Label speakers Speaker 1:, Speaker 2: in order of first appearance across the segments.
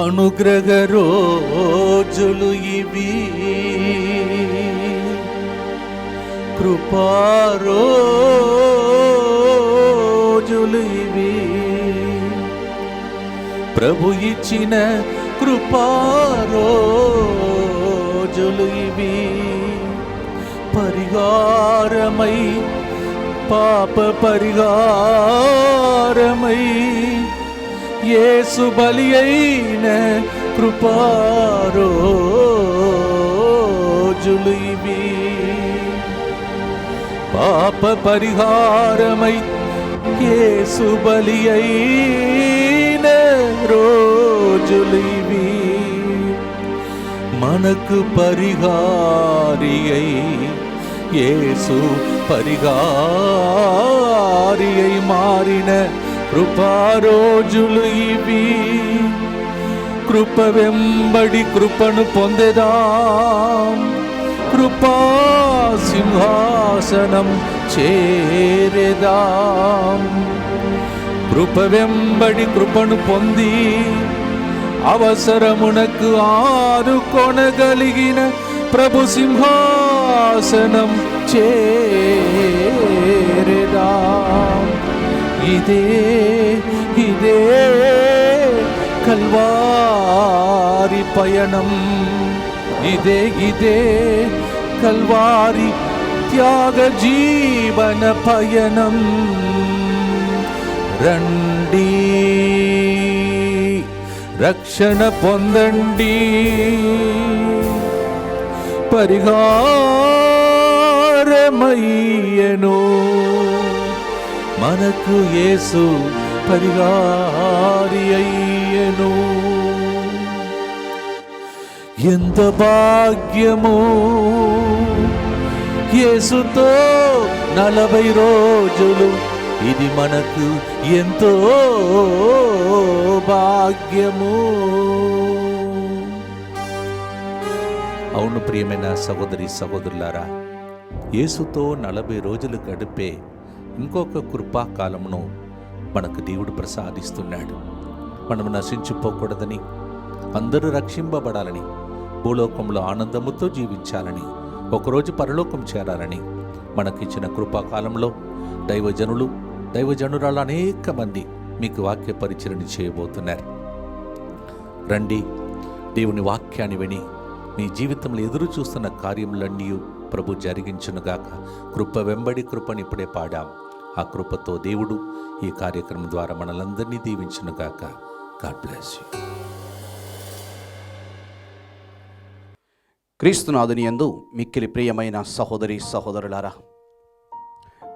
Speaker 1: అనుగ్రహ రోజులు ఇవి, కృపా రోజులు ఇవి, ప్రభు ఇచ్చిన కృపా రోజులు ఇవి. పరిహారమై పాప పరిహారమై యేసు బలి అయిన కృపా రోజులు ఇవి. పాప పరిహారమై యేసు బలి అయిన రోజులు ఇవి. మనకు పరిహారి అయి యేసు పరిహారి అయి మారిన కృపా రోజులు ఇవి. కృప వెంబడి కృపను పొందెదాం, కృపా సింహాసనం చేరెదాం. కృప వెంబడి కృపను పొంది అవసరమునకు ఆదుకొనగలిగిన ప్రభు సింహాసనం చేరెదాం. ఇదే ఇదే కల్వారి పయనం, ఇదే ఇదే కల్వారి త్యాగ జీవన పయనం. రండి రక్షణ పొందండి, పరిహారమయ్యను మనకు యేసు పరిహారి అయ్యను. ఎంత భాగ్యము యేసుతో 40 రోజులు, ఇది మనకు ఎంతో భాగ్యము. అవును ప్రియమైన సహోదరి సహోదరులారా, యేసుతో 40 రోజులు గడిపే ఇంకొక కృపాకాలమును మనకు దేవుడు ప్రసాదిస్తున్నాడు. మనము నశించిపోకూడదని, అందరూ రక్షింపబడాలని, భూలోకంలో ఆనందముతో జీవించాలని, ఒకరోజు పరలోకం చేరాలని మనకిచ్చిన కృపాకాలంలో దైవజనులు దైవజనురాలు అనేక మంది మీకు వాక్య పరిచరణ చేయబోతున్నారు. రండి, దేవుని వాక్యాన్ని విని మీ జీవితంలో ఎదురు చూస్తున్న కార్యములన్నీ ప్రభు జరిగించునుగాక. కృప వెంబడి కృపని ఇప్పుడే పాడాం. ఆ కృపతో దేవుడు ఈ కార్యక్రమం ద్వారా మనలందరినీ దీవించునుగాక. God bless you.
Speaker 2: క్రీస్తునాథుని యందు మిక్కిలి ప్రియమైన సహోదరి సహోదరులారా,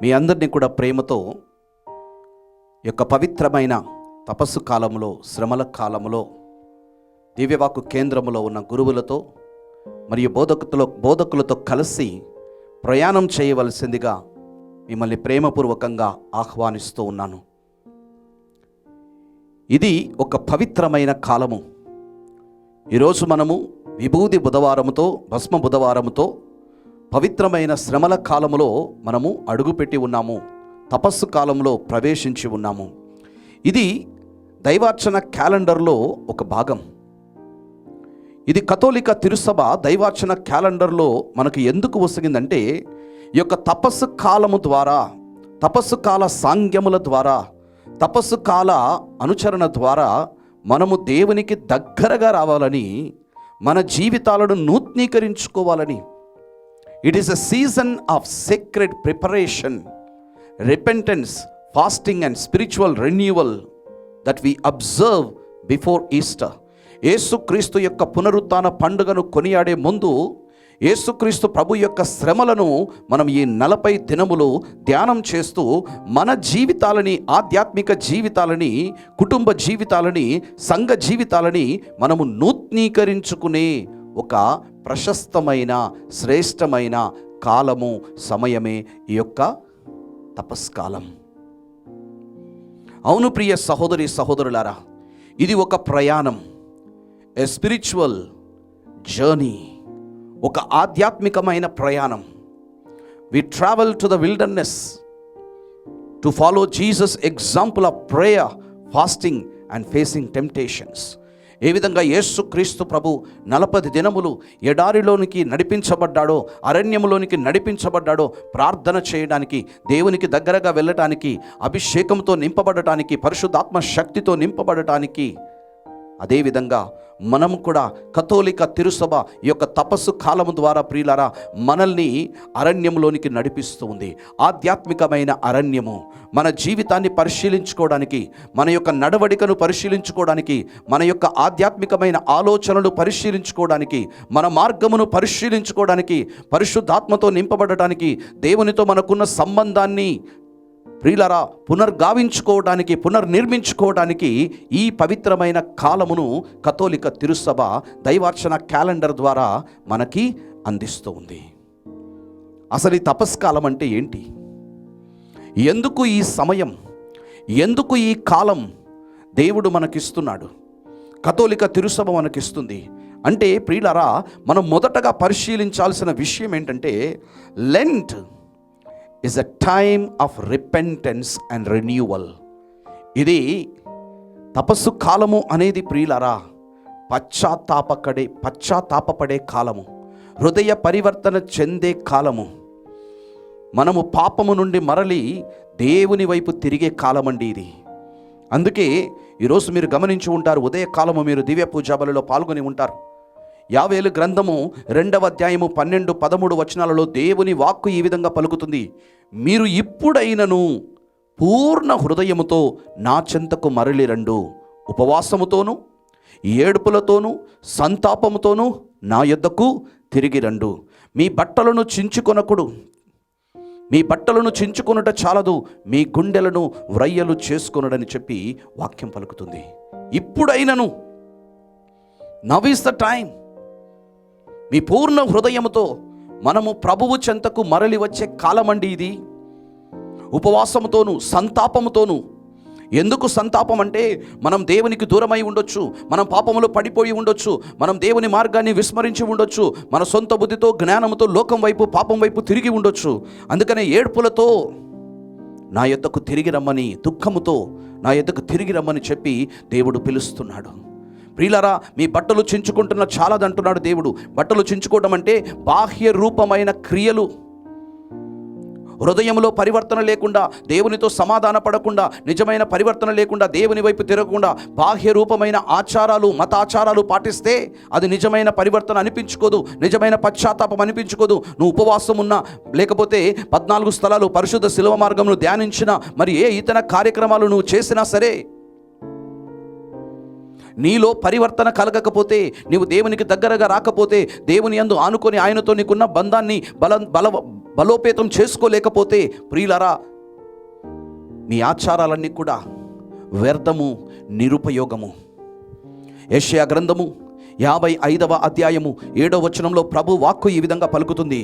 Speaker 2: మీ అందరినీ కూడా ప్రేమతో యొక్క పవిత్రమైన తపస్సు కాలంలో, శ్రమల కాలంలో దివ్యవాక్కు కేంద్రములో ఉన్న గురువులతో మరియు బోధకులతో కలిసి ప్రయాణం చేయవలసిందిగా మిమ్మల్ని ప్రేమపూర్వకంగా ఆహ్వానిస్తూ ఉన్నాను. ఇది ఒక పవిత్రమైన కాలము. ఈరోజు మనము విభూది బుధవారముతో, భస్మ బుధవారముతో పవిత్రమైన శ్రమల కాలములో మనము అడుగుపెట్టి ఉన్నాము. తపస్సు కాలంలో ప్రవేశించి ఉన్నాము. ఇది దైవార్చన క్యాలెండర్లో ఒక భాగం. ఇది కథోలిక తిరుసభ దైవార్చన క్యాలెండర్లో మనకు ఎందుకు వసగిందంటే, ఈ యొక్క తపస్సు కాలము ద్వారా, తపస్సు కాల సాంగ్యముల ద్వారా, తపస్సు కాల అనుచరణ ద్వారా మనము దేవునికి దగ్గరగా రావాలని, మన జీవితాలను నూతనీకరించుకోవాలని. It is a season of secret preparation, repentance, fasting and spiritual renewal that we observe before Easter. యేసుక్రీస్తు యొక్క పునరుత్థాన పండుగను కొనియాడే ముందు యేసుక్రీస్తు ప్రభు యొక్క శ్రమలను మనం ఈ 40 దినములు ధ్యానం చేస్తూ మన జీవితాలని, ఆధ్యాత్మిక జీవితాలని, కుటుంబ జీవితాలని, సంఘ జీవితాలని మనము నూతనీకరించుకునే ఒక ప్రశస్తమైన, శ్రేష్టమైన కాలము, సమయమే ఈ యొక్క తపస్కాలం. అవును ప్రియ సహోదరి సహోదరులారా, ఇది ఒక ప్రయాణం, ఎ స్పిరిచువల్ జర్నీ, ఒక ఆధ్యాత్మికమైన ప్రయాణం. We travel to the wilderness to follow Jesus example of prayer, fasting and facing temptations. ఏ విధంగా యేసుక్రీస్తు ప్రభు 40 దినములు ఎడారిలోనికి నడిపించబడ్డాడో, అరణ్యములోనికి నడిపించబడ్డాడో, ప్రార్థన చేయడానికి, దేవునికి దగ్గరగా వెళ్ళటానికి, అభిషేకంతో నింపబడటానికి, పరిశుద్ధాత్మ శక్తితో నింపబడటానికి, అదేవిధంగా మనం కూడా కథోలిక తిరుసభ ఈ యొక్క తపస్సు కాలము ద్వారా ప్రియులారా మనల్ని అరణ్యంలోనికి నడిపిస్తూ ఉంది. ఆధ్యాత్మికమైన అరణ్యము మన జీవితాన్ని పరిశీలించుకోవడానికి, మన యొక్క నడవడికను పరిశీలించుకోవడానికి, మన యొక్క ఆధ్యాత్మికమైన ఆలోచనలు పరిశీలించుకోవడానికి, మన మార్గమును పరిశీలించుకోవడానికి, పరిశుద్ధాత్మతో నింపబడటానికి, దేవునితో మనకున్న సంబంధాన్ని ప్రియులారా పునర్గావించుకోవడానికి, పునర్నిర్మించుకోవడానికి ఈ పవిత్రమైన కాలమును కథోలిక తిరుసభ దైవార్చన క్యాలెండర్ ద్వారా మనకి అందిస్తూ ఉంది. అసలు ఈ తపస్కాలం అంటే ఏంటి? ఎందుకు ఈ సమయం, ఎందుకు ఈ కాలం దేవుడు మనకిస్తున్నాడు, కథోలిక తిరుసభ మనకిస్తుంది అంటే ప్రియులారా మనం మొదటగా పరిశీలించాల్సిన విషయం ఏంటంటే, Lent is a time of repentance and renewal. ఇది తపస్సు కాలము అనేది ప్రియులారా పశ్చాత్తాపపడే కాలము, హృదయ పరివర్తన చెందే కాలము. మనము పాపము నుండి మరలి దేవుని వైపు తిరిగే కాలమండి ఇది. అందుకే ఈరోజు మీరు గమనించి ఉంటారు, ఉదయకాలము మీరు దివ్య పూజా బలిలో పాల్గొని ఉంటారు. యావేలు గ్రంథము 2వ అధ్యాయము 12, 13 వచనాలలో దేవుని వాక్కు ఈ విధంగా పలుకుతుంది, మీరు ఇప్పుడైనను పూర్ణ హృదయముతో నా చెంతకు మరలి రండు, ఉపవాసముతోనూ ఏడుపులతోనూ సంతాపముతోనూ నా యొద్దకు తిరిగి రండు. మీ బట్టలను చించుకొనుట చాలదు, మీ గుండెలను వ్రయ్యలు చేసుకొనుడని చెప్పి వాక్యం పలుకుతుంది. ఇప్పుడైనను, నవ్ ఈస్ ద టైం. మీ పూర్ణ హృదయముతో మనము ప్రభువు చెంతకు మరలి వచ్చే కాలమండి ఇది. ఉపవాసముతోను సంతాపముతోను. ఎందుకు సంతాపం అంటే, మనం దేవునికి దూరమై ఉండొచ్చు, మనం పాపములో పడిపోయి ఉండొచ్చు, మనం దేవుని మార్గాన్ని విస్మరించి ఉండొచ్చు, మన సొంత బుద్ధితో జ్ఞానముతో లోకం వైపు పాపం వైపు తిరిగి ఉండొచ్చు. అందుకనే ఏడ్పులతో నా యొద్దకు తిరిగి రమ్మని, దుఃఖముతో నా యొద్దకు తిరిగి రమ్మని చెప్పి దేవుడు పిలుస్తున్నాడు. ప్రియులారా మీ బట్టలు చించుకుంటున్న చాలదంటున్నాడు దేవుడు. బట్టలు చించుకోవడం అంటే బాహ్య రూపమైన క్రియలు, హృదయంలో పరివర్తన లేకుండా, దేవునితో సమాధాన పడకుండా, నిజమైన పరివర్తన లేకుండా, దేవుని వైపు తిరగకుండా బాహ్య రూపమైన ఆచారాలు, మతాచారాలు పాటిస్తే అది నిజమైన పరివర్తన అనిపించుకోదు, నిజమైన పశ్చాత్తాపం అనిపించుకోదు. నువ్వు ఉపవాసం ఉన్నా, లేకపోతే 14 స్థలాలు పరిశుద్ధ శిలువ మార్గమును ధ్యానించినా, మరి ఏ ఇతర కార్యక్రమాలు నువ్వు చేసినా సరే, నీలో పరివర్తన కలగకపోతే, నీవు దేవునికి దగ్గరగా రాకపోతే, దేవుని యందు ఆనుకొని ఆయనతో నీకున్న బంధాన్ని బలోపేతం చేసుకోలేకపోతే, ప్రియులారా నీ ఆచారాలన్నీ కూడా వ్యర్థము, నిరుపయోగము. యెషయా గ్రంథము 55వ అధ్యాయము 7వ వచనంలో ప్రభు వాక్కు ఈ విధంగా పలుకుతుంది,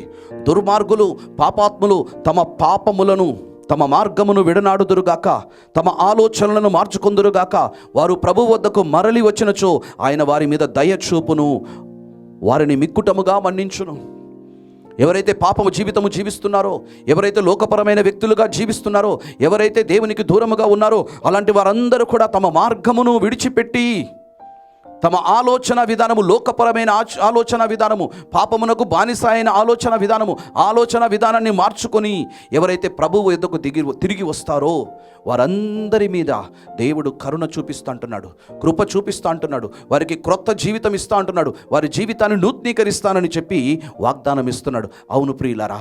Speaker 2: దుర్మార్గులు పాపాత్ములు తమ పాపములను, తమ మార్గమును విడనాడుదురుగాక, తమ ఆలోచనలను మార్చుకొందురుగాక. వారు ప్రభు వద్దకు మరలి వచ్చినచో ఆయన వారి మీద దయ చూపును, వారిని మిక్కుటముగా మన్నించును. ఎవరైతే పాపము జీవితము జీవిస్తున్నారో, ఎవరైతే లోకపరమైన వ్యక్తులుగా జీవిస్తున్నారో, ఎవరైతే దేవునికి దూరముగా ఉన్నారో, అలాంటి వారందరూ కూడా తమ మార్గమును విడిచిపెట్టి, తమ ఆలోచన విధానము, లోకపరమైన ఆలోచన విధానము, పాపమునకు బానిస అయిన ఆలోచన విధానాన్ని మార్చుకొని ఎవరైతే ప్రభువు ఎద్దకు తిరిగి వస్తారో వారందరి మీద దేవుడు కరుణ చూపిస్తూ అంటున్నాడు, కృప చూపిస్తూ అంటున్నాడు, వారికి క్రొత్త జీవితం ఇస్తా అంటున్నాడు, వారి జీవితాన్ని నూతనీకరిస్తానని చెప్పి వాగ్దానం ఇస్తున్నాడు. అవును ప్రియులారా,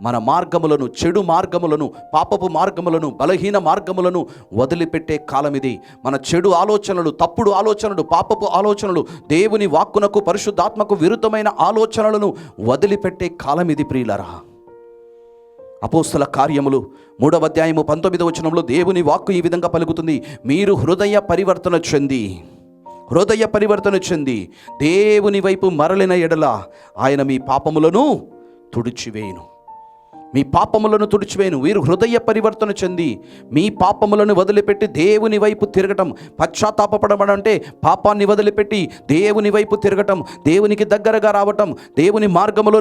Speaker 2: మన మార్గములను, చెడు మార్గములను, పాపపు మార్గములను, బలహీన మార్గములను వదిలిపెట్టే కాలం ఇది. మన చెడు ఆలోచనలు, తప్పుడు ఆలోచనలు, పాపపు ఆలోచనలు, దేవుని వాక్కునకు, పరిశుద్ధాత్మకు విరుద్ధమైన ఆలోచనలను వదిలిపెట్టే కాలం ఇది ప్రియులారా. అపోస్తల కార్యములు 3వ అధ్యాయము 19వ వచనంలో దేవుని వాక్కు ఈ విధంగా పలుకుతుంది, మీరు హృదయ పరివర్తన చెంది దేవుని వైపు మరలిన ఎడల ఆయన మీ పాపములను తుడిచివేయును, మీ పాపములను తుడిచివేయను. వీరు హృదయ పరివర్తన చెంది మీ పాపములను వదిలిపెట్టి దేవుని వైపు తిరగటం. పశ్చాత్తాపపడడం అంటే పాపాన్ని వదిలిపెట్టి దేవుని వైపు తిరగటం, దేవునికి దగ్గరగా రావటం, దేవుని మార్గములో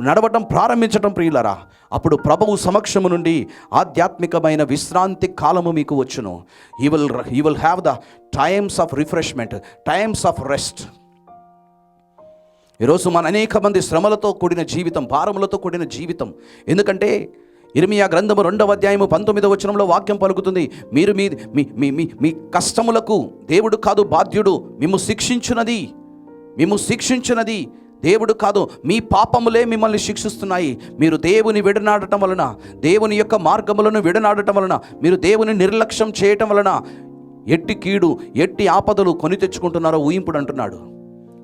Speaker 2: నడవటం ప్రారంభించటం ప్రియులరా. అప్పుడు ప్రభువు సమక్షము నుండి ఆధ్యాత్మికమైన విశ్రాంతి కాలము మీకు వచ్చును. You will have the times of refreshment, times of rest. ఈరోజు మన అనేక మంది శ్రమలతో కూడిన జీవితం, భారములతో కూడిన జీవితం. ఎందుకంటే ఇర్మియా గ్రంథము 2వ అధ్యాయము 19వ వచనంలో వాక్యం పలుకుతుంది, మీరు మీ కష్టములకు దేవుడు కాదు బాధ్యుడు, మిమ్ము శిక్షించున్నది దేవుడు కాదు, మీ పాపములే మిమ్మల్ని శిక్షిస్తున్నాయి. మీరు దేవుని విడనాడటం వలన, దేవుని యొక్క మార్గములను విడనాడటం వలన, మీరు దేవుని నిర్లక్ష్యం చేయటం వలన ఎట్టి కీడు, ఎట్టి ఆపదలు కొని తెచ్చుకుంటున్నారో ఊహింపుడు అంటున్నాడు.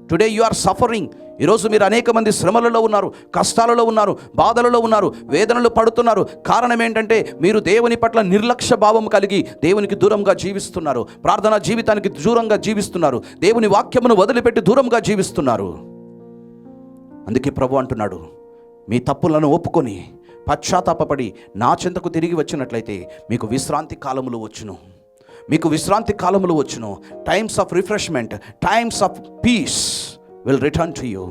Speaker 2: Today you are suffering. ఈరోజు మీరు అనేక మంది శ్రమలలో ఉన్నారు, కష్టాలలో ఉన్నారు, బాధలలో ఉన్నారు, వేదనలు పడుతున్నారు. కారణం ఏంటంటే మీరు దేవుని పట్ల నిర్లక్ష్య భావం కలిగి దేవునికి దూరంగా జీవిస్తున్నారు, ప్రార్థనా జీవితానికి దూరంగా జీవిస్తున్నారు, దేవుని వాక్యమును వదిలిపెట్టి దూరంగా జీవిస్తున్నారు. అందుకే ప్రభు అంటున్నాడు, మీ తప్పులను ఒప్పుకొని పశ్చాత్తాపపడి నా చెంతకు తిరిగి వచ్చినట్లయితే మీకు విశ్రాంతి కాలములు వచ్చును. Times of refreshment, times of piece will return to you.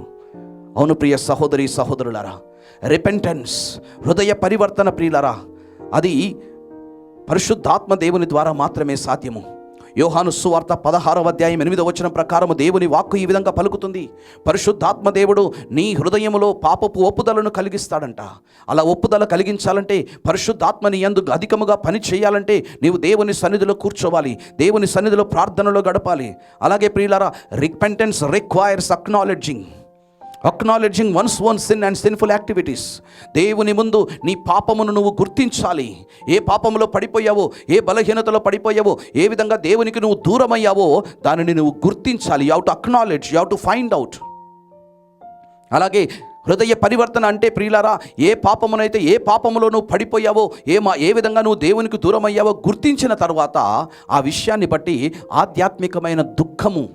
Speaker 2: అవును ప్రియ సహోదరి సహోదరులారా, రిపెంటెన్స్, హృదయ పరివర్తన ప్రియులారా, అది పరిశుద్ధాత్మ దేవుని ద్వారా మాత్రమే సాధ్యము. యోహాను సువార్త 16వ అధ్యాయం 8వ వచనం ప్రకారము దేవుని వాక్కు ఈ విధంగా పలుకుతుంది, పరిశుద్ధాత్మ దేవుడు నీ హృదయములో పాపపు ఒప్పుదలను కలిగిస్తాడంట. అలా ఒప్పుదల కలిగించాలంటే, పరిశుద్ధాత్మ నీ యందు అధికముగా పని చేయాలంటే నీవు దేవుని సన్నిధిలో కూర్చోవాలి, దేవుని సన్నిధిలో ప్రార్థనలో గడపాలి. అలాగే ప్రియులారా, repentance requires acknowledging once own sin and sinful activities. దేవుని ముందు నీ పాపమును నువ్వు గుర్తించాలి. ఏ పాపములో పడిపోయావో, ఏ బలహీనతలో పడిపోయావో, ఏ విధంగా దేవునికి నువ్వు దూరమయ్యావో దానిని నువ్వు గుర్తించాలి. You have to acknowledge, you have to find out. అలాగే హృదయ పరివర్తన అంటే ప్రియులారా, ఏ పాపమునైతే, ఏ పాపములో నువ్వు పడిపోయావో, ఏ విధంగా నువ్వు దేవునికి దూరమయ్యావో గుర్తించిన తర్వాత ఆ విషయాన్ని బట్టి ఆధ్యాత్మికమైన దుఃఖము,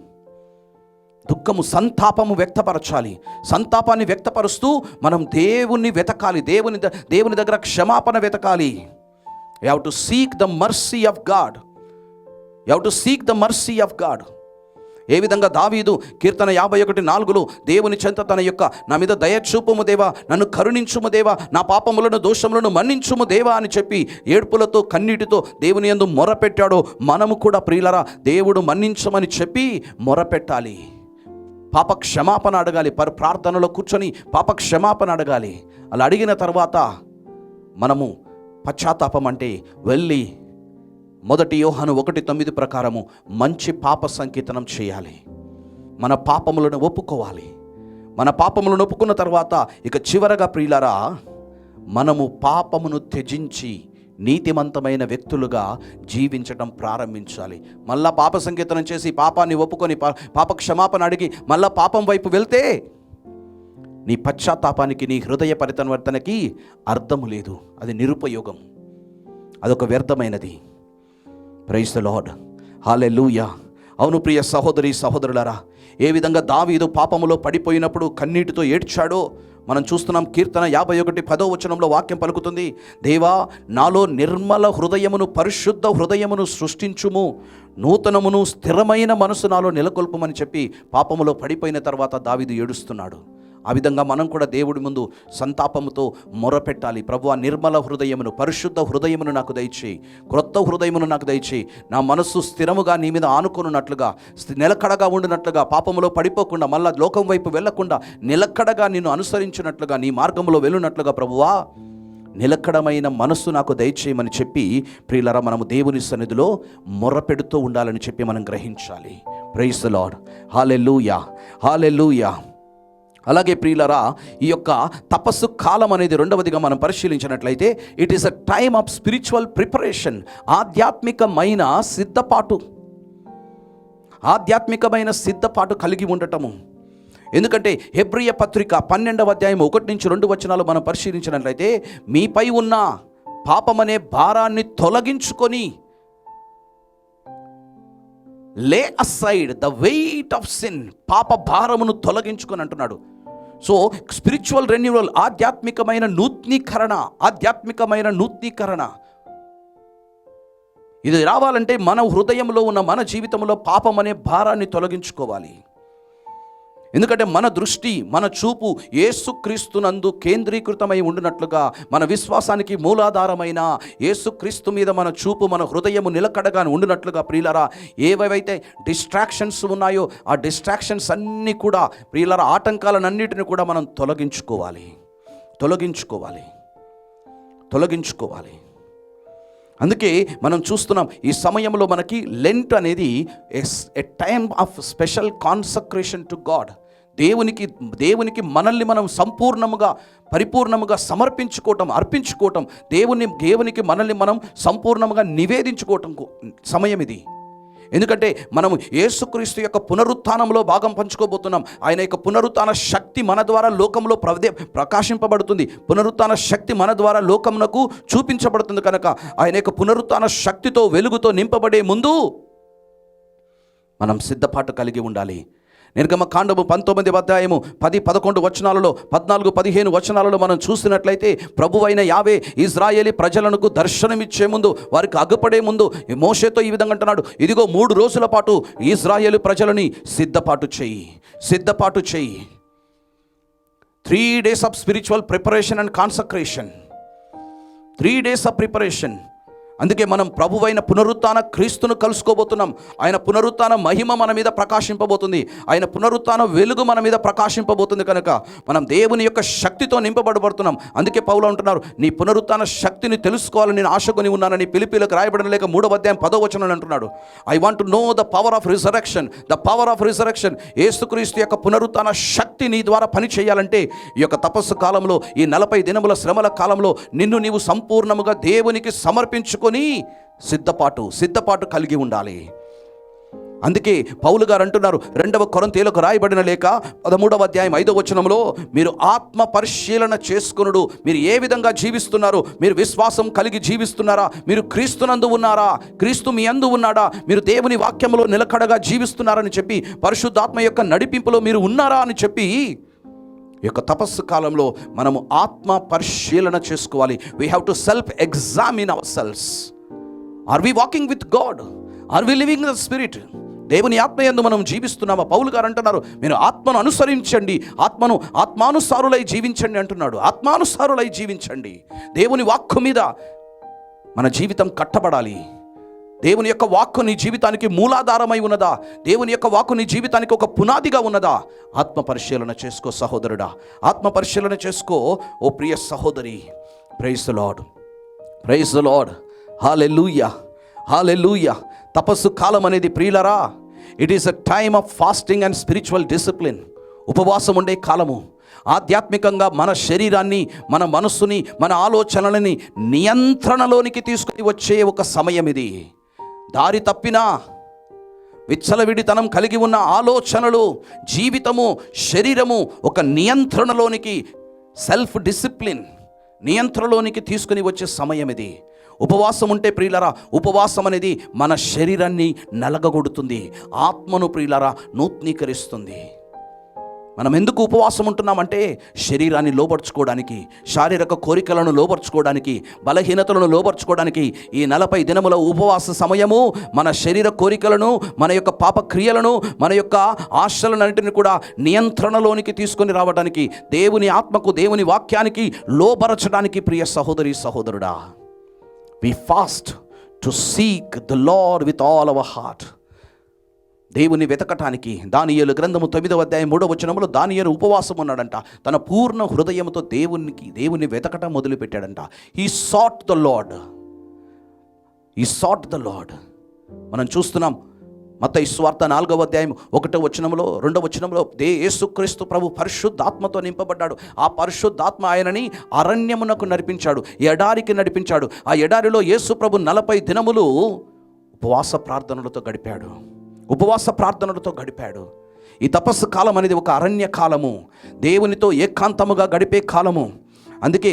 Speaker 2: సంతాపము వ్యక్తపరచాలి. సంతాపాన్ని వ్యక్తపరుస్తూ మనం దేవుణ్ణి వెతకాలి, దేవుని దగ్గర క్షమాపణ వెతకాలి. You have to seek the mercy of God. ఏ విధంగా దావీదు కీర్తన 51:4 దేవుని చెంత తన యొక్క నా మీద దయచూపుము దేవా, నన్ను కరుణించుము దేవా, నా పాపములను దోషములను మన్నించుము దేవా అని చెప్పి ఏడ్పులతో కన్నీటితో దేవుని యందు మొరపెట్టాడో, మనము కూడా ప్రియులరా దేవుడు మన్నించమని చెప్పి మొరపెట్టాలి. పాప క్షమాపణ అడగాలి. ప్రార్థనలో కూర్చొని పాప క్షమాపణ అడగాలి. అలా అడిగిన తర్వాత మనము పశ్చాత్తాపం అంటే వెళ్ళి 1 యోహాను 1:9 ప్రకారము మంచి పాప సంకీర్తనం చేయాలి. మన పాపములను ఒప్పుకోవాలి. మన పాపములను ఒప్పుకున్న తర్వాత ఇక చివరగా ప్రియులారా, మనము పాపమును త్యజించి నీతిమంతమైన వ్యక్తులుగా జీవించడం ప్రారంభించాలి. మళ్ళా పాప సంకీర్తనం చేసి పాపాన్ని ఒప్పుకొని పాప క్షమాపణ అడిగి మళ్ళా పాపం వైపు వెళ్తే నీ పశ్చాత్తాపానికి, నీ హృదయ పరివర్తనకి అర్థము లేదు. అది నిరుపయోగం, అదొక వ్యర్థమైనది. ప్రైజ్ ద లార్డ్, హల్లెలూయా. అవును ప్రియ సహోదరి సహోదరులారా, ఏ విధంగా దావీదు పాపములో పడిపోయినప్పుడు కన్నీటితో ఏడ్చాడో మనం చూస్తున్నాం. కీర్తన 51:10 వచనంలో వాక్యం పలుకుతుంది, దేవా నాలో నిర్మల హృదయమును, పరిశుద్ధ హృదయమును సృష్టించుము, నూతనమును స్థిరమైన మనసు నాలో నెలకొల్పమని చెప్పి పాపములో పడిపోయిన తర్వాత దావీదు ఏడుస్తున్నాడు. ఆ విధంగా మనం కూడా దేవుడి ముందు సంతాపముతో మొరపెట్టాలి. ప్రభువా, నిర్మల హృదయమును, పరిశుద్ధ హృదయమును నాకు దయచేయి, క్రొత్త హృదయమును నాకు దయచేయి. నా మనస్సు స్థిరముగా నీ మీద ఆనుకొనున్నట్లుగా, నిలకడగా ఉండినట్లుగా, పాపములో పడిపోకుండా, మళ్ళా లోకం వైపు వెళ్లకుండా నిలకడగా నిన్ను అనుసరించినట్లుగా, నీ మార్గంలో వెళ్ళున్నట్లుగా ప్రభువా నిలకడమైన మనస్సు నాకు దయచేయమని చెప్పి ప్రియులారా మనము దేవుని సన్నిధిలో మొరపెడుతూ ఉండాలని చెప్పి మనం గ్రహించాలి. Praise the lord, hallelujah, hallelujah. అలాగే ప్రియులరా, ఈ యొక్క తపస్సు కాలం అనేది రెండవదిగా మనం పరిశీలించినట్లయితే it is a time of spiritual preparation. ఆధ్యాత్మికమైన సిద్ధపాటు కలిగి ఉండటము. ఎందుకంటే హెబ్రీయ పత్రిక 12వ అధ్యాయం 1-2 వచనాలు మనం పరిశీలించినట్లయితే, మీపై ఉన్న పాపమనే భారాన్ని తొలగించుకొని లే aside the weight of sin, పాప భారమును తొలగించుకొని అంటున్నాడు. సో స్పిరిచువల్ రెన్యువల్, ఆధ్యాత్మికమైన నూతనీకరణ ఇది రావాలంటే మన హృదయంలో ఉన్న, మన జీవితంలో పాపం అనే భారాన్ని తొలగించుకోవాలి. ఎందుకంటే మన దృష్టి, మన చూపు యేసుక్రీస్తునందు కేంద్రీకృతమై ఉండినట్లుగా, మన విశ్వాసానికి మూలాధారమైన యేసుక్రీస్తు మీద మన చూపు, మన హృదయము నిలకడగా ఉండినట్లుగా ప్రియులారా, ఏవైతే డిస్ట్రాక్షన్స్ ఉన్నాయో ఆ డిస్ట్రాక్షన్స్ అన్నీ కూడా ప్రియులారా, ఆటంకాలన్నిటిని కూడా మనం తొలగించుకోవాలి. అందుకే మనం చూస్తున్నాం ఈ సమయంలో మనకి లెంట్ అనేది ఎ time of special consecration to God. దేవునికి మనల్ని మనం పరిపూర్ణముగా అర్పించుకోవటం, దేవునికి మనల్ని మనం సంపూర్ణముగా నివేదించుకోవటం సమయం ఇది. ఎందుకంటే మనము యేసుక్రీస్తు యొక్క పునరుత్థానంలో భాగం పంచుకోబోతున్నాం. ఆయన యొక్క పునరుత్థాన శక్తి మన ద్వారా లోకంలో ప్రకాశింపబడుతుంది. పునరుత్థాన శక్తి మన ద్వారా లోకమునకు చూపించబడుతుంది. కనుక ఆయన యొక్క పునరుత్థాన శక్తితో, వెలుగుతో నింపబడే ముందు మనం సిద్ధపాటు కలిగి ఉండాలి. నిర్గమకాండము 19వ అధ్యాయము 10, 11 వచనాలలో, 14, 15 వచనాలలో మనం చూసినట్లయితే ప్రభువైన యావే ఇజ్రాయేలీ ప్రజలకు దర్శనమిచ్చే ముందు, వారికి అగ్గుపడే ముందు మోషేతో ఈ విధంగా అంటున్నాడు, ఇదిగో 3 రోజుల పాటు ఇజ్రాయేలు ప్రజలని సిద్ధపాటు చేయి. 3 days of spiritual preparation and consecration. 3 days of preparation. అందుకే మనం ప్రభువైన పునరుత్థాన క్రీస్తును కలుసుకోబోతున్నాం. ఆయన పునరుత్థాన మహిమ మన మీద ప్రకాశింపబోతుంది. ఆయన పునరుత్థాన వెలుగు మన మీద ప్రకాశింపబోతుంది. కనుక మనం దేవుని యొక్క శక్తితో నింపబడబడుతున్నాం. అందుకే పౌలు అంటున్నారు, నీ పునరుత్థాన శక్తిని తెలుసుకోవాలని నేను ఆశకొని ఉన్నానని ఫిలిప్పీయులకు రాయబడిన లేఖ 3వ అధ్యాయం 10వ వచనంలో అంటున్నాడు. I want to know the power of resurrection. యేసుక్రీస్తు యొక్క పునరుత్థాన శక్తి నీ ద్వారా పని చేయాలంటే ఈ యొక్క తపస్సు కాలంలో, ఈ 40 దినముల శ్రమల కాలంలో నిన్ను నీవు సంపూర్ణముగా దేవునికి సమర్పించుకొని సిద్ధపాటు కలిగి ఉండాలి. అందుకే పౌలు గారు అంటున్నారు, 2వ కొరింథీయులకు రాయబడిన లేఖ 13వ అధ్యాయం 5వ వచనంలో, మీరు ఆత్మ పరిశీలన చేసుకొనుడు. మీరు ఏ విధంగా జీవిస్తున్నారు? మీరు విశ్వాసం కలిగి జీవిస్తున్నారా? మీరు క్రీస్తునందు ఉన్నారా? క్రీస్తు మీ యందు ఉన్నాడా? మీరు దేవుని వాక్యంలో నిలకడగా జీవిస్తున్నారని చెప్పి, పరిశుద్ధాత్మ యొక్క నడిపింపులో మీరు ఉన్నారా అని చెప్పి, ఈ యొక్క తపస్సు కాలంలో మనము ఆత్మ పరిశీలన చేసుకోవాలి. We have to self examine ourselves. Are we walking with God? Are we living the spirit? దేవుని ఆత్మయందు మనం జీవిస్తున్నామా? పౌలు గారు అంటున్నారు, మీరు ఆత్మను అనుసరించండి, ఆత్మానుసారులై జీవించండి అంటున్నాడు. ఆత్మానుసారులై జీవించండి. దేవుని వాక్కు మీద మన జీవితం కట్టబడాలి. దేవుని యొక్క వాక్కు నీ జీవితానికి మూలాధారమై ఉన్నదా? దేవుని యొక్క వాక్కు నీ జీవితానికి ఒక పునాదిగా ఉన్నదా? ఆత్మ పరిశీలన చేసుకో సహోదరుడా, ఆత్మ పరిశీలన చేసుకో ఓ ప్రియ సహోదరి. Praise the lord. హల్లెలూయా. తపస్సు కాలం అనేది ప్రియులరా, it is a time of fasting and spiritual discipline. ఉపవాసం ఉండే కాలము. ఆధ్యాత్మికంగా మన శరీరాన్ని, మన మనస్సుని, మన ఆలోచనలని నియంత్రణలోనికి తీసుకుని వచ్చే ఒక సమయం ఇది. దారి తప్పినా, విచ్చలవిడితనం కలిగి ఉన్న ఆలోచనలు, జీవితము, శరీరము ఒక నియంత్రణలోనికి, సెల్ఫ్ డిసిప్లిన్ నియంత్రణలోనికి తీసుకుని వచ్చే సమయం ఇది. ఉపవాసం ఉంటే ప్రియులారా, ఉపవాసం అనేది మన శరీరాన్ని నలగగొడుతుంది, ఆత్మను ప్రియులారా నూతనీకరిస్తుంది. మనం ఎందుకు ఉపవాసం ఉంటున్నామంటే శరీరాన్ని లోబర్చుకోవడానికి, శారీరక కోరికలను లోబర్చుకోవడానికి, బలహీనతలను లోబర్చుకోవడానికి. ఈ 40 దినముల ఉపవాస సమయము మన శరీర కోరికలను, మన యొక్క పాప క్రియలను, మన యొక్క ఆశలన్నింటిని కూడా నియంత్రణలోనికి తీసుకొని రావడానికి, దేవుని ఆత్మకు, దేవుని వాక్యానికి లోబరచడానికి. ప్రియ సహోదరి సహోదరుడా, we fast to seek the Lord with all our heart. దేవుని వెతకటానికి. దానియేలు గ్రంథము 9వ అధ్యాయం 3వ వచనంలో దానియేలు ఉపవాసం ఉన్నాడంట. తన పూర్ణ హృదయంతో దేవుని వెతకటం మొదలుపెట్టాడంట. He sought the Lord. మనం చూస్తున్నాం మత్తయి సువార్త 4వ అధ్యాయం 1వ వచనంలో, 2వ వచనంలో యేసుక్రీస్తు ప్రభు పరిశుద్ధాత్మతో నింపబడ్డాడు. ఆ పరిశుద్ధాత్మ ఆయనని అరణ్యమునకు నడిపించాడు, ఎడారికి నడిపించాడు. ఆ ఎడారిలో యేసు ప్రభు 40 దినములు ఉపవాస ప్రార్థనలతో గడిపాడు. ఈ తపస్సు కాలం అనేది ఒక అరణ్య కాలము, దేవునితో ఏకాంతముగా గడిపే కాలము. అందుకే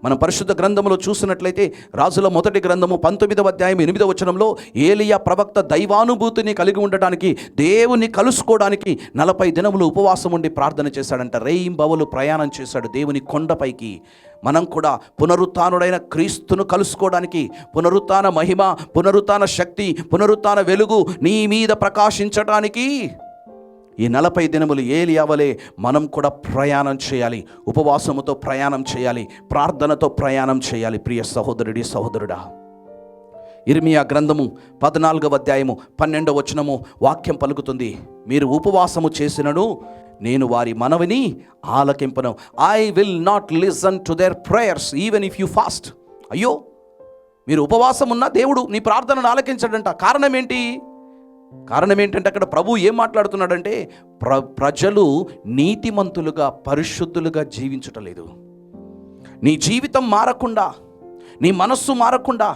Speaker 2: మనం పరిశుద్ధ గ్రంథంలో చూసినట్లయితే రాజుల మొదటి గ్రంథము 19వ అధ్యాయం 8వ వచనంలో ఏలియా ప్రవక్త దైవానుభూతిని కలిగి ఉండటానికి, దేవుని కలుసుకోవడానికి 40 దినములు ఉపవాసం ఉండి ప్రార్థన చేశాడంట. రేయింబవలు ప్రయాణం చేశాడు దేవుని కొండపైకి. మనం కూడా పునరుత్థానుడైన క్రీస్తును కలుసుకోవడానికి, పునరుత్థాన మహిమ, పునరుత్థాన శక్తి, పునరుత్థాన వెలుగు నీ మీద ప్రకాశించటానికి ఈ 40 దినములు ఏలియా వలె మనం కూడా ప్రయాణం చేయాలి. ఉపవాసముతో ప్రయాణం చేయాలి, ప్రార్థనతో ప్రయాణం చేయాలి. ప్రియ సహోదరుడి, సహోదరుడా, ఇర్మియా గ్రంథము 14వ అధ్యాయము 12వ వచనము వాక్యం పలుకుతుంది, మీరు ఉపవాసము చేసినను నేను వారి మనవిని ఆలకింపను. I will not listen to their prayers even if you fast. అయ్యో, మీరు ఉపవాసం ఉన్నా దేవుడు నీ ప్రార్థనను ఆలకించడంట. కారణం ఏంటి? కారణం ఏంటంటే అక్కడ ప్రభు ఏం మాట్లాడుతున్నాడంటే, ప్రజలు నీతిమంతులుగా, పరిశుద్ధులుగా జీవించటలేదు. నీ జీవితం మారకుండా, నీ మనస్సు మారకుండా,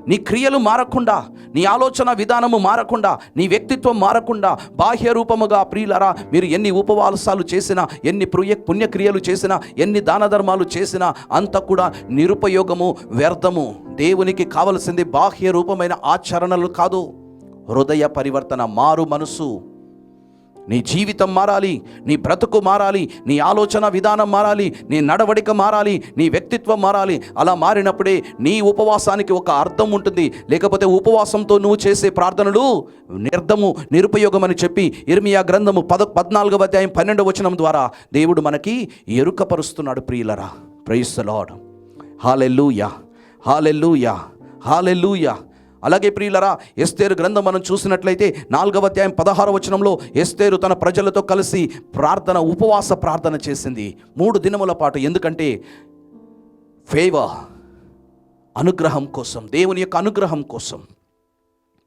Speaker 2: నీ క్రియలు మారకుండా, నీ ఆలోచన విధానము మారకుండా, నీ వ్యక్తిత్వం మారకుండా, బాహ్య రూపముగా ప్రియులారా మీరు ఎన్ని ఉపవాసాలు చేసినా, ఎన్ని పుణ్యక్రియలు చేసినా, ఎన్ని దాన ధర్మాలు చేసినా అంత కూడా నిరుపయోగము, వ్యర్థము. దేవునికి కావలసింది బాహ్య రూపమైన ఆచరణలు కాదు, హృదయ పరివర్తన, మారు మనసు. నీ జీవితం మారాలి, నీ బ్రతుకు మారాలి, నీ ఆలోచన విధానం మారాలి, నీ నడవడిక మారాలి, నీ వ్యక్తిత్వం మారాలి. అలా మారినప్పుడే నీ ఉపవాసానికి ఒక అర్థం ఉంటుంది. లేకపోతే ఉపవాసంతో నువ్వు చేసే ప్రార్థనలు వ్యర్థము, నిరుపయోగం అని చెప్పి ఇర్మియా గ్రంథము 14వ అధ్యాయం 12వ వచనం ద్వారా దేవుడు మనకి ఎరుకపరుస్తున్నాడు. ప్రియులరా, praise the lord. Hallelujah, hallelujah, hallelujah. అలాగే ప్రియులరా, ఎస్తేరు గ్రంథం మనం చూసినట్లయితే 4వ అధ్యాయం 16వ వచనంలో ఎస్తేరు తన ప్రజలతో కలిసి ఉపవాస ప్రార్థన చేసింది 3 దినముల పాటు. ఎందుకంటే ఫేవర్, అనుగ్రహం కోసం, దేవుని యొక్క అనుగ్రహం కోసం.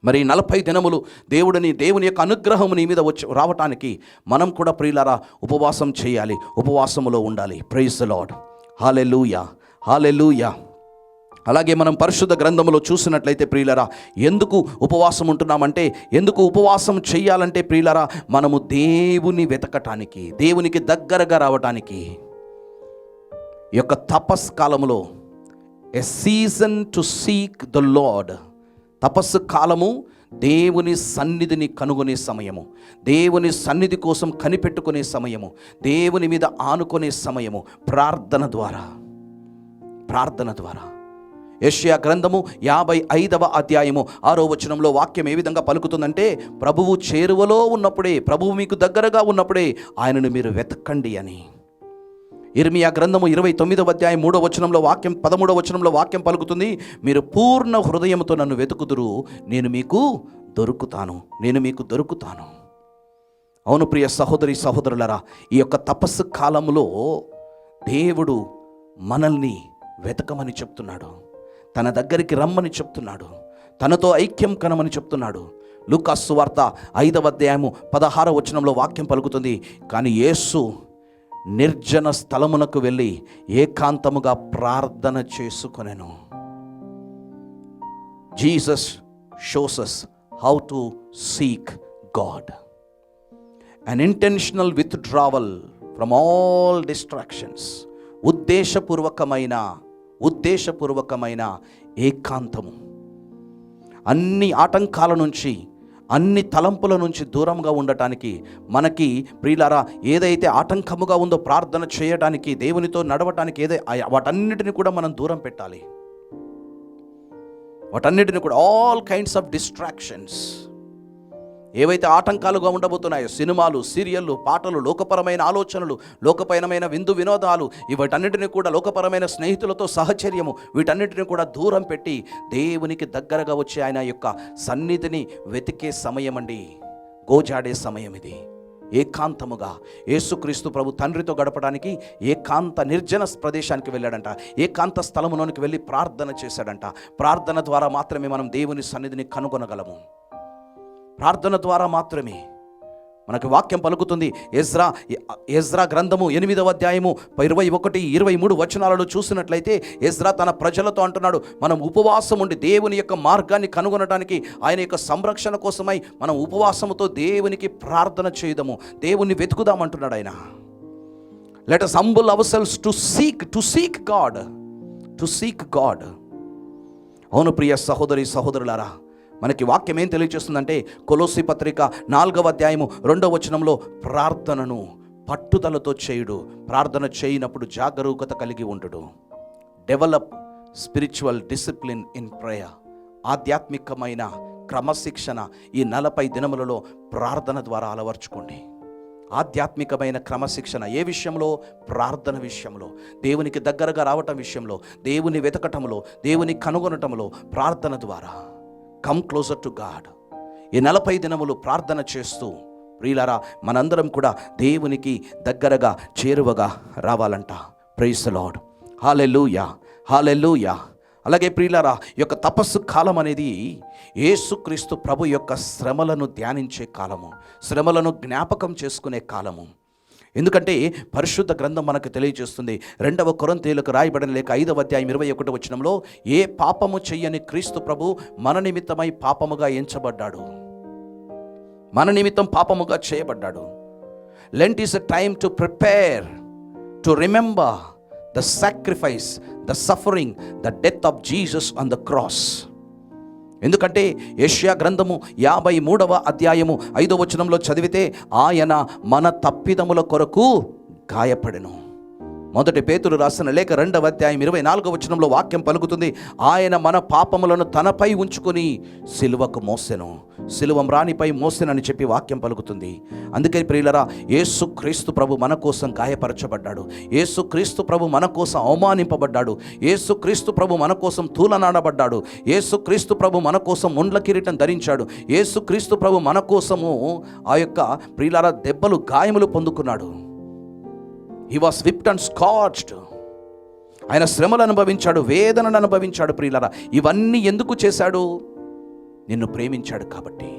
Speaker 2: మరి 40 దినములు దేవుని యొక్క అనుగ్రహం నీ మీద రావటానికి మనం కూడా ప్రియులరా ఉపవాసం చేయాలి, ఉపవాసములో ఉండాలి. Praise the lord. Hallelujah, hallelujah. అలాగే మనం పరిశుద్ధ గ్రంథంలో చూసినట్లయితే ప్రియులరా, ఎందుకు ఉపవాసం ఉంటున్నామంటే, ఎందుకు ఉపవాసం చేయాలంటే ప్రియులరా, మనము దేవుని వెతకటానికి, దేవునికి దగ్గరగా రావటానికి. ఈ యొక్క తపస్సు కాలములో a season to seek the lord. తపస్సు కాలము దేవుని సన్నిధిని కనుగొనే సమయము, దేవుని సన్నిధి కోసం కనిపెట్టుకునే సమయము, దేవుని మీద ఆనుకునే సమయము. ప్రార్థన ద్వారా. యెషయా గ్రంథము 55వ అధ్యాయము 6వ వచనంలో వాక్యం ఏ విధంగా పలుకుతుందంటే, ప్రభువు చేరువలో ఉన్నప్పుడే, ప్రభువు మీకు దగ్గరగా ఉన్నప్పుడే ఆయనను మీరు వెతకండి అని. ఇర్మియా గ్రంథము 29వ అధ్యాయం 3వ వచనంలో వాక్యం 13వ వచనంలో వాక్యం పలుకుతుంది, మీరు పూర్ణ హృదయంతో నన్ను వెతుకుదురు, నేను మీకు దొరుకుతాను. అవును ప్రియ సహోదరి, సహోదరులరా, ఈ యొక్క తపస్సు కాలంలో దేవుడు మనల్ని వెతకమని చెప్తున్నాడు, తన దగ్గరికి రమ్మని చెప్తున్నాడు, తనతో ఐక్యం కనమని చెప్తున్నాడు. లూకాసు సువార్త 5వ అధ్యాయము 16వ వచనంలో వాక్యం పలుకుతుంది, కానీ యేసు నిర్జన స్థలమునకు వెళ్ళి ఏకాంతముగా ప్రార్థన చేసుకొనెను. Jesus shows us how to seek God. An intentional withdrawal from all distractions. ఉద్దేశపూర్వకమైన ఏకాంతము. అన్ని ఆటంకాల నుంచి, అన్ని తలంపుల నుంచి దూరంగా ఉండటానికి, మనకి ప్రియులారా ఏదైతే ఆటంకముగా ఉందో ప్రార్థన చేయడానికి, దేవునితో నడవటానికి వాటన్నిటిని కూడా మనం దూరం పెట్టాలి. వాటన్నిటిని కూడా, ఆల్ కైండ్స్ ఆఫ్ డిస్ట్రాక్షన్స్ ఏవైతే ఆటంకాలుగా ఉండబోతున్నాయో, సినిమాలు, సీరియళ్ళు, పాటలు, లోకపరమైన ఆలోచనలు, లోకపరమైన విందు వినోదాలు, వీటన్నిటిని కూడా, లోకపరమైన స్నేహితులతో సహచర్యము, వీటన్నిటిని కూడా దూరం పెట్టి దేవునికి దగ్గరగా వచ్చి ఆయన యొక్క సన్నిధిని వెతికే సమయం అండి, గోజాడే సమయం ఇది. ఏకాంతముగా యేసుక్రీస్తు ప్రభు తండ్రితో గడపడానికి ఏకాంత నిర్జన ప్రదేశానికి వెళ్ళాడంట. ఏకాంత స్థలములోనికి వెళ్ళి ప్రార్థన చేశాడంట. ప్రార్థన ద్వారా మాత్రమే మనం దేవుని సన్నిధిని కనుగొనగలము. ప్రార్థన ద్వారా మాత్రమే. మనకు వాక్యం పలుకుతుంది. ఎజ్రా గ్రంథము 8వ అధ్యాయము 21-23 వచనాలను చూసినట్లయితే ఎజ్రా తన ప్రజలతో అంటున్నాడు, మనం ఉపవాసం ఉండి దేవుని యొక్క మార్గాన్ని కనుగొనడానికి, ఆయన యొక్క సంరక్షణ కోసమై మనం ఉపవాసముతో దేవునికి ప్రార్థన చేయదము, దేవుని వెతుకుదామంటున్నాడు ఆయన. Let us humble ourselves to seek God. To seek God. అవును ప్రియ సహోదరి సహోదరులారా, మనకి వాక్యం ఏం తెలియజేస్తుందంటే కొలొస్సీ పత్రిక 4వ అధ్యాయము 2వ వచనంలో ప్రార్థనను పట్టుదలతో చేయుడు, ప్రార్థన చేయనప్పుడు జాగరూకత కలిగి ఉండుడు. Develop spiritual discipline in prayer. ఆధ్యాత్మికమైన క్రమశిక్షణ ఈ 40 దినములలో ప్రార్థన ద్వారా అలవర్చుకోండి. ఆధ్యాత్మికమైన క్రమశిక్షణ ఏ విషయంలో? ప్రార్థన విషయంలో, దేవునికి దగ్గరగా రావటం విషయంలో, దేవుని వెతకటంలో, దేవుని కనుగొనటంలో, ప్రార్థన ద్వారా. Come closer to God. ఈ 40 దినములు ప్రార్థన చేస్తూ ప్రియులారా మనందరం కూడా దేవునికి దగ్గరగా చేరువగా రావాలంట. Praise the lord. Hallelujah, hallelujah. అలాగే ప్రియులారా, ఈ యొక్క తపస్సు కాలం అనేది యేసుక్రీస్తు ప్రభు యొక్క శ్రమలను ధ్యానించే కాలము, శ్రమలను జ్ఞాపకం చేసుకునే కాలము. ఎందుకంటే పరిశుద్ధ గ్రంథం మనకు తెలియజేస్తుంది, 2వ కొరింథీయులకు రాయబడిన లేఖ 5వ అధ్యాయం 21వ వచనంలో, ఏ పాపము చెయ్యని క్రీస్తు ప్రభు మన నిమిత్తమై పాపముగా ఎంచబడ్డాడు, మన నిమిత్తం పాపముగా చేయబడ్డాడు. Lent is a time to prepare, to remember the sacrifice, the suffering, the death of Jesus on the cross. ఎందుకంటే యెషయా గ్రంథము 53వ అధ్యాయము 5వ వచనంలో చదివితే, ఆయన మన తప్పిదముల కొరకు గాయపడెను. మొదటి పేతురు రాసిన లేఖ 2వ అధ్యాయం 24వ వచనంలో వాక్యం పలుకుతుంది, ఆయన మన పాపములను తనపై ఉంచుకొని సిలువకు మోసెను, సిలువ రాణిపై మోసెనని చెప్పి వాక్యం పలుకుతుంది. అందుకే ప్రియులరా, యేసుక్రీస్తు ప్రభు మన కోసం గాయపరచబడ్డాడు, యేసుక్రీస్తు ప్రభు మన కోసం అవమానింపబడ్డాడు, యేసుక్రీస్తు ప్రభు మన కోసం తూలనాడబడ్డాడు, యేసుక్రీస్తు ప్రభు మన కోసం ముండ్ల కిరీటం ధరించాడు, యేసుక్రీస్తు ప్రభు మన కోసము ఆ యొక్క ప్రియులరా దెబ్బలు గాయములు పొందుకున్నాడు. He was whipped and scourged. ఆయన శ్రమలు అనుభవించాడు, వేదనను అనుభవించాడు. ప్రియులారా, ఇవన్నీ ఎందుకు చేశాడు? నిన్ను ప్రేమించాడు కాబట్టి.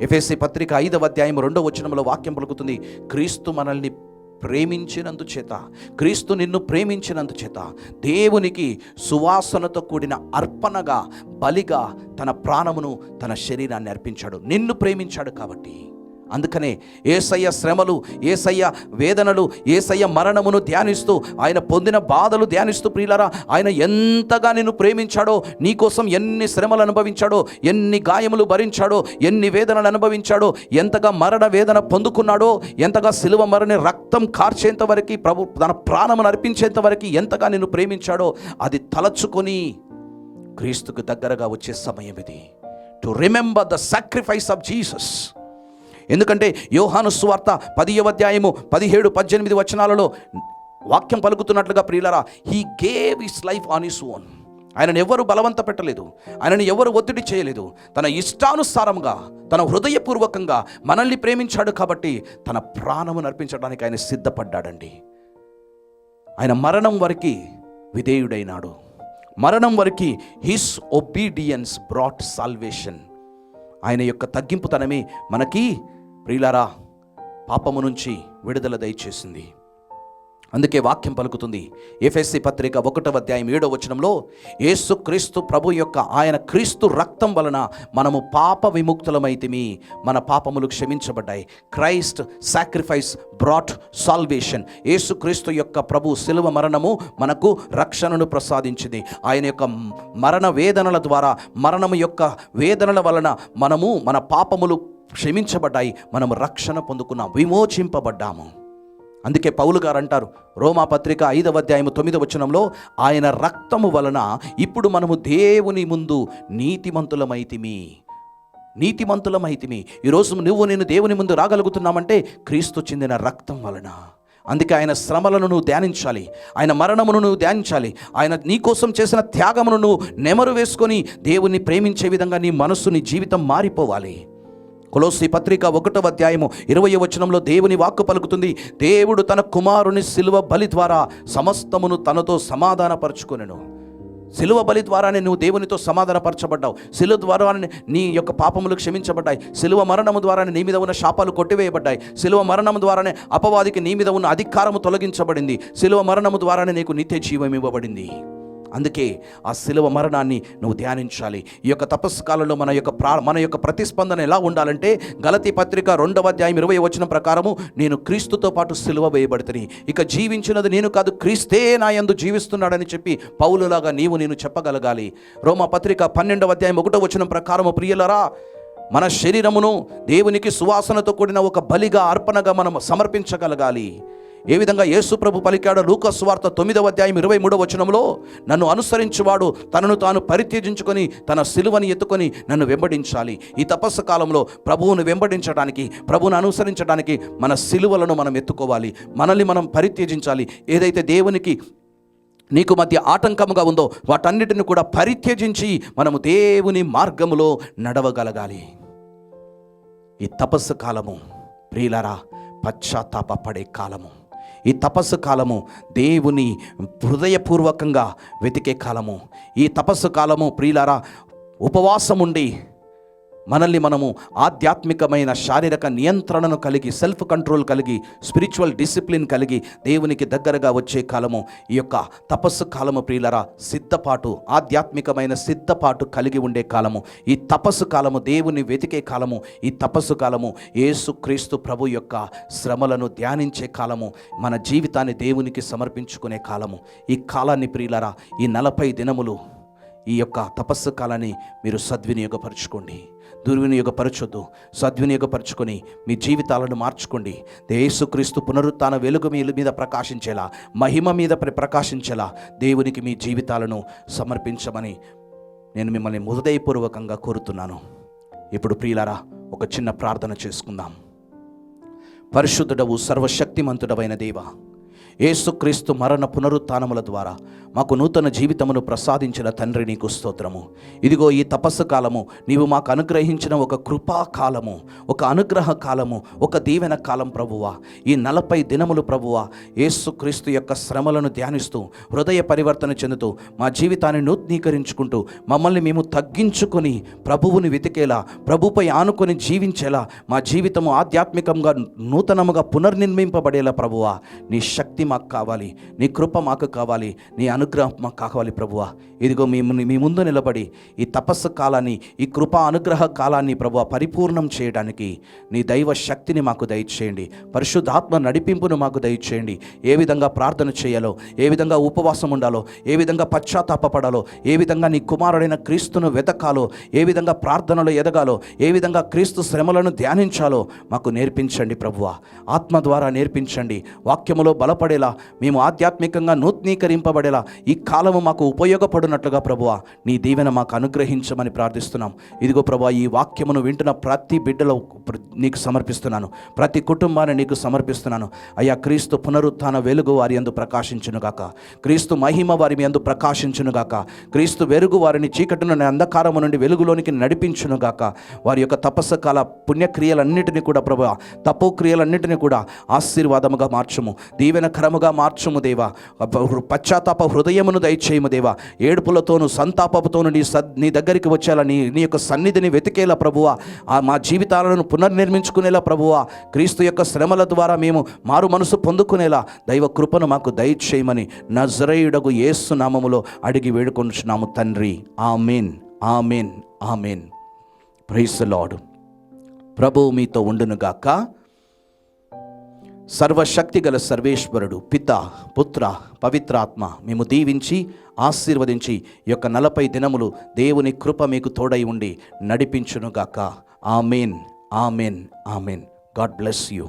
Speaker 2: ఎఫెసీ పత్రిక 5వ అధ్యాయం 2వ వచనంలో వాక్యం పలుకుతుంది, క్రీస్తు మనల్ని ప్రేమించినందుచేత, క్రీస్తు నిన్ను ప్రేమించినందుచేత దేవునికి సువాసనతో కూడిన అర్పణగా, బలిగా తన ప్రాణమును, తన శరీరాన్ని అర్పించాడు. నిన్ను ప్రేమించాడు కాబట్టి. అందుకనే యేసయ్య శ్రమలు, యేసయ్య వేదనలు, యేసయ్య మరణమును ధ్యానిస్తూ, ఆయన పొందిన బాధలు ధ్యానిస్తూ ప్రియులారా, ఆయన ఎంతగా నిన్ను ప్రేమించాడో, నీకోసం ఎన్ని శ్రమలు అనుభవించాడో, ఎన్ని గాయములు భరించాడో, ఎన్ని వేదనలు అనుభవించాడో, ఎంతగా మరణ వేదన పొందుకున్నాడో, ఎంతగా సిలువ మరణి రక్తం కార్చేంత వరకు, ప్రభు తన ప్రాణమును అర్పించేంత వరకు ఎంతగా నిన్ను ప్రేమించాడో, అది తలచుకొని క్రీస్తుకు దగ్గరగా వచ్చే సమయం ఇది. To remember the sacrifice of Jesus. ఎందుకంటే యోహాను సువార్త 10వ అధ్యాయము 17-18 వచనాలలో వాక్యం పలుకుతున్నట్లుగా ప్రియులారా, he gave his life on his own. ఆయనను ఎవరు బలవంత పెట్టలేదు, ఆయనను ఎవరు ఒత్తిడి చేయలేదు. తన ఇష్టానుసారంగా, తన హృదయపూర్వకంగా మనల్ని ప్రేమించాడు కాబట్టి తన ప్రాణమును అర్పించడానికి ఆయన సిద్ధపడ్డాడండి. ఆయన మరణం వరకు విధేయుడైనాడు. మరణం వరకు హిస్ ఒబీడియన్స్ బ్రాట్ సాల్వేషన్. ఆయన యొక్క తగ్గింపుతనమే మనకి ప్రియులారా పాపము నుంచి విడుదల దయచేసింది. అందుకే వాక్యం పలుకుతుంది ఎఫెసీ పత్రిక 1వ అధ్యాయం 7వ వచనంలో, యేసుక్రీస్తు ప్రభు యొక్క ఆయన క్రీస్తు రక్తం వలన మనము పాప విముక్తులమైతిమి, మన పాపములు క్షమించబడ్డాయి. Christ sacrifice brought salvation. యేసుక్రీస్తు యొక్క ప్రభు శిలువ మరణము మనకు రక్షణను ప్రసాదించింది. ఆయన యొక్క మరణ వేదనల ద్వారా, మరణము యొక్క వేదనల వలన మనము మన పాపములు క్షమించబడ్డాయి, మనము రక్షణ పొందుకున్నాం, విమోచింపబడ్డాము. అందుకే పౌలు గారు అంటారు రోమా పత్రిక 5వ అధ్యాయం 9వ వచనంలో, ఆయన రక్తము వలన ఇప్పుడు మనము దేవుని ముందు నీతిమంతులమైతిమి. ఈరోజు నేను దేవుని ముందు రాగలుగుతున్నామంటే క్రీస్తు చెందిన రక్తం వలన. అందుకే ఆయన శ్రమలను నువ్వు ధ్యానించాలి, ఆయన మరణమును నువ్వు ధ్యానించాలి, ఆయన నీ కోసం చేసిన త్యాగమును నువ్వు నెమరు వేసుకొని దేవుణ్ణి ప్రేమించే విధంగా నీ మనస్సు, నీ జీవితం మారిపోవాలి. కొలొస్సీ పత్రిక 1వ అధ్యాయము 20వ వచనంలో దేవుని వాక్కు పలుకుతుంది, దేవుడు తన కుమారుని సిలువ బలి ద్వారా సమస్తమును తనతో సమాధానపరచుకొనెను. సిలువ బలి ద్వారానే నువ్వు దేవునితో సమాధానపరచబడ్డావు. సిలువ ద్వారానే నీ యొక్క పాపములు క్షమించబడ్డాయి. సిలువ మరణము ద్వారానే నీ మీద ఉన్న శాపాలు కొట్టివేయబడ్డాయి. సిలువ మరణము ద్వారానే అపవాదికి నీ మీద ఉన్న అధికారము తొలగించబడింది. సిలువ మరణము ద్వారానే నీకు నిత్య జీవం ఇవ్వబడింది. అందుకే ఆ శిలువ మరణాన్ని నువ్వు ధ్యానించాలి. ఈ యొక్క తపస్సు కాలంలో మన యొక్క ప్రతిస్పందన ఎలా ఉండాలంటే, గలతీ పత్రిక 2వ అధ్యాయం 20వ వచనం ప్రకారము, నేను క్రీస్తుతో పాటు సిలువ వేయబడితిని, ఇక జీవించినది నేను కాదు, క్రీస్తే నా యందు జీవిస్తున్నాడని చెప్పి పౌలులాగా నేను చెప్పగలగాలి. రోమా పత్రిక 12వ అధ్యాయం 1వ వచనం ప్రకారము, ప్రియులరా, మన శరీరమును దేవునికి సువాసనతో కూడిన ఒక బలిగా, అర్పణగా మనం సమర్పించగలగాలి. ఏ విధంగా యేసు ప్రభు పలికాడో లూకా సువార్త 9వ అధ్యాయం 23వ వచనంలో, నన్ను అనుసరించువాడు తనను తాను పరిత్యజించుకొని తన సిలువని ఎత్తుకొని నన్ను వెంబడించాలి. ఈ తపస్సు కాలంలో ప్రభువును వెంబడించడానికి, ప్రభువును అనుసరించడానికి మన సిలువలను మనం ఎత్తుకోవాలి, మనల్ని మనం పరిత్యజించాలి. ఏదైతే దేవునికి నీకు మధ్య ఆటంకముగా ఉందో వాటన్నిటిని కూడా పరిత్యజించి మనము దేవుని మార్గములో నడవగలగాలి. ఈ తపస్సు కాలము ప్రియులారా పశ్చాత్తాపపడే కాలము. ఈ తపస్సు కాలము దేవుని హృదయపూర్వకంగా వెతికే కాలము. ఈ తపస్సు కాలము ప్రియులారా ఉపవాసం ఉండి మనల్ని మనము ఆధ్యాత్మికమైన శారీరక నియంత్రణను కలిగి, సెల్ఫ్ కంట్రోల్ కలిగి, స్పిరిచువల్ డిసిప్లిన్ కలిగి దేవునికి దగ్గరగా వచ్చే కాలము ఈ యొక్క తపస్సు కాలము. ప్రియులరా సిద్ధపాటు, ఆధ్యాత్మికమైన సిద్ధపాటు కలిగి ఉండే కాలము. ఈ తపస్సు కాలము దేవుని వెతికే కాలము. ఈ తపస్సు కాలము యేసుక్రీస్తు ప్రభు యొక్క శ్రమలను ధ్యానించే కాలము. మన జీవితాన్ని దేవునికి సమర్పించుకునే కాలము. ఈ కాలాన్ని ప్రియులరా, ఈ 40 దినములు ఈ యొక్క తపస్సు కాలాన్ని మీరు సద్వినియోగపరచుకోండి, దుర్వినియోగపరచొద్దు. సద్వినియోగపరచుకొని మీ జీవితాలను మార్చుకోండి. యేసుక్రీస్తు పునరుత్థాన వెలుగు మీద ప్రకాశించేలా, మహిమ మీద ప్రకాశించేలా దేవునికి మీ జీవితాలను సమర్పించమని నేను మిమ్మల్ని హృదయపూర్వకంగా కోరుతున్నాను. ఇప్పుడు ప్రియులారా ఒక చిన్న ప్రార్థన చేసుకుందాం. పరిశుద్ధుడవు, సర్వశక్తిమంతుడవైన దేవా, యేసుక్రీస్తు మరణ పునరుత్థానముల ద్వారా మాకు నూతన జీవితమును ప్రసాదించిన తండ్రి, నీకు స్తోత్రము. ఇదిగో ఈ తపస్సు కాలము నీవు మాకు అనుగ్రహించిన ఒక కృపా కాలము, ఒక అనుగ్రహ కాలము, ఒక దీవెన కాలం ప్రభువా. ఈ 40 దినములు ప్రభువా యేసుక్రీస్తు యొక్క శ్రమలను ధ్యానిస్తూ, హృదయ పరివర్తన చెందుతూ, మా జీవితాన్ని నూతనీకరించుకుంటూ, మమ్మల్ని మేము తగ్గించుకొని ప్రభువుని వెతికేలా, ప్రభుపై ఆనుకొని జీవించేలా, మా జీవితము ఆధ్యాత్మికంగా నూతనముగా పునర్నిర్మింపబడేలా ప్రభువా నీ శక్తి మాకు కావాలి, నీ కృప మాకు కావాలి, నీ అనుగ్రహం మాకు కావాలి ప్రభువా. ఇదిగో మీ ముందు నిలబడి ఈ తపస్సు కాలాన్ని, ఈ కృపా అనుగ్రహ కాలాన్ని ప్రభువా పరిపూర్ణం చేయడానికి నీ దైవ శక్తిని మాకు దయచేయండి. పరిశుద్ధాత్మ నడిపింపును మాకు దయచేయండి. ఏ విధంగా ప్రార్థన చేయాలో, ఏ విధంగా ఉపవాసం ఉండాలో, ఏ విధంగా పశ్చాత్తాపపడాలో, ఏ విధంగా నీ కుమారుడైన క్రీస్తును వెతకాలో, ఏ విధంగా ప్రార్థనలో ఎదగాలో, ఏ విధంగా క్రీస్తు శ్రమలను ధ్యానించాలో మాకు నేర్పించండి ప్రభువా. ఆత్మ ద్వారా నేర్పించండి. వాక్యములో బలపడేలా, మేము ఆధ్యాత్మికంగా నూతనీకరింపబడేలా ఈ కాలము మాకు ఉపయోగపడినట్లుగా ప్రభువా నీ దీవెన మాకు అనుగ్రహించమని ప్రార్థిస్తున్నాం. ఇదిగో ప్రభువా, ఈ వాక్యమును వింటున్న ప్రతి బిడ్డలో నీకు సమర్పిస్తున్నాను, ప్రతి కుటుంబాన్ని నీకు సమర్పిస్తున్నాను. అయ్యా, క్రీస్తు పునరుత్థాన వెలుగు వారి యందు ప్రకాశించునుగాక, క్రీస్తు మహిమ వారి యందు ప్రకాశించునుగాక, క్రీస్తు వెలుగు వారిని చీకటిన అంధకారము నుండి వెలుగులోనికి నడిపించునుగాక. వారి యొక్క తపస్సు కాల పుణ్యక్రియలన్నిటినీ కూడా ప్రభువా, తపోక్రియలన్నిటినీ కూడా ఆశీర్వాదముగా మార్చుము, దీవెనకరముగా మార్చుము దేవా. పశ్చాత్తాప హృదయమును దయచేయము దేవా. ఏడుపులతోనూ సంతాపముతోనూ నీ దగ్గరికి వచ్చేలా, నీ యొక్క సన్నిధిని వెతికేలా ప్రభువా, మా జీవితాలను పునర్నిర్మించుకునేలా ప్రభువా, క్రీస్తు యొక్క శ్రమల ద్వారా మేము మారు మనసు పొందుకునేలా దైవ కృపను మాకు దయచేయమని నజరేయుడగు యేసు నామములో అడిగి వేడుకొనుచున్నాము తండ్రి. Amen, amen, amen. Praise the lord. ప్రభువు మీతో ఉండునుగాక. సర్వశక్తిగల సర్వేశ్వరుడు పిత, పుత్ర, పవిత్రాత్మ మేము దీవించి ఆశీర్వదించి ఈ యొక్క 40 దినములు దేవుని కృప మీకు తోడై ఉండి నడిపించునుగాక. Amen, amen, amen. God bless you.